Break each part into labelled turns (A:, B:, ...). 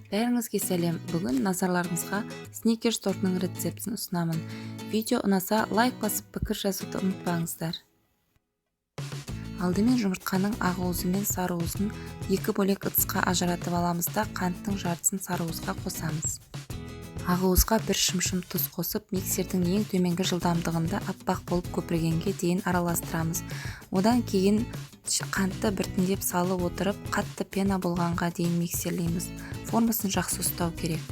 A: Бәріңізге сәлем. Бүгін назарларыңызға сникерс тортының рецептін ұсынамын. Видео ұнаса лайк басып пікір жазуды ұмытпаңыздар. Алдымен жұмыртқаның ақ уызы мен сары уызын екі бөлек ыдысқа ажыратып аламыз да қанттың жартысын сары уызға қосамыз. Ақ уызға бір шымшым тұз қосып, миксердің ең төменгі жылдамдығында аппақ болып көпіргенге дейін араластырамыз. Одан кейін қантты біртіндеп салып отырып, қатты пена болғанға дейін миксерлейміз. Формасын жақсы ұстау керек.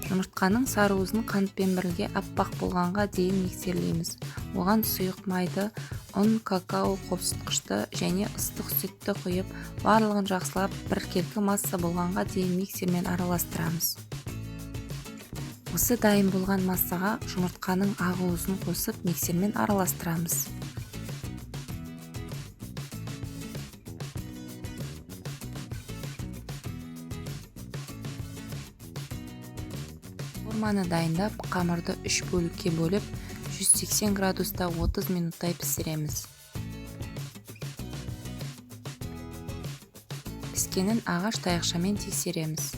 A: Жұмыртқаның сары уызын қантпен бірге аппақ болғанға дейін миксерлейміз. Оған сұйық майды, ұн, какао қобызытқышты және ыстық сүтті құйып, барлығын жақсылап біркелкі масса болғанға дейін миксермен араластырамыз. Осы дайын болған массаға жұмыртқаның ақ уызын қосып миксермен араластырамыз. Форманы дайындап, қамырды 3 бөлікке бөліп, 180 градуста 30 минуттай пісіреміз. Піскенін ағаш таяқшамен тексереміз.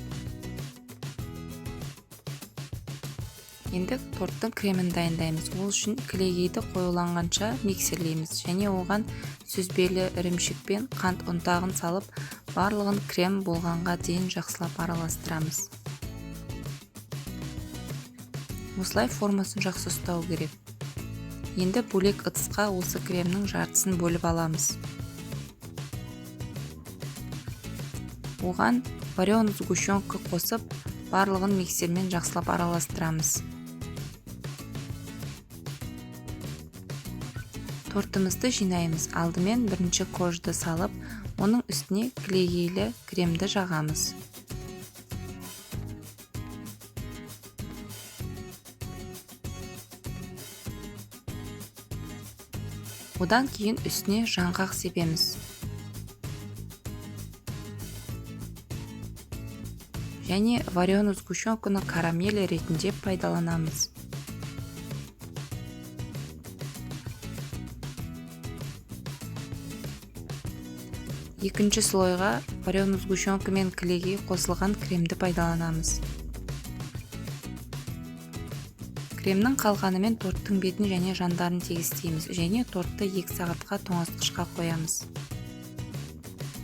A: Енді торттың кремін дайындаймыз. Ол үшін кілегейді қоюланғанша миксерлейміз және оған сүзбелі ірімшікпен қант ұнтағын салып, барлығын крем болғанға дейін жақсылап араластырамыз. Осылай формасын жақсы ұстау керек. Енді бөлек ыдысқа осы кремнің жартысын бөліп аламыз. Оған вареный сгущенка қосып, барлығын миксермен жақсылап араластырамыз. Тортымызды жинаймыз. Алдымен бірінші кожды салып, оның үстіне кілегейлі кремді жағамыз. Одан кейін үстіне жаңғақ себеміз. Және вареный сгущенканы карамель ретінде пайдаланамыз. Екінші слойға вареный сгущенка мен кілегей қосылған кремді пайдаланамыз. Кремнің қалғанымен торттың бетін және жандарын тегістейміз және тортты 2 сағатқа тоңазытқышқа қоямыз.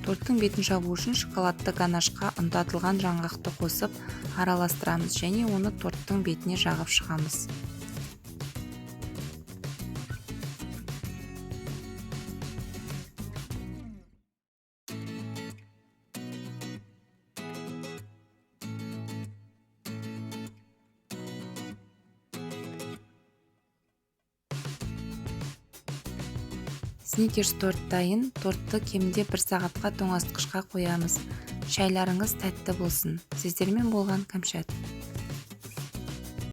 A: Торттың бетін жабу үшін шоколадты ганашқа ұнтатылған жаңғақты қосып араластырамыз және оны торттың бетіне жағып шығамыз. Сникерс торт дайын. Тортты кемінде 1 сағатқа тоңазытқышқа қоямыз. Шайларыңыз тәтті болсын. Сіздермен болған Кәмшат.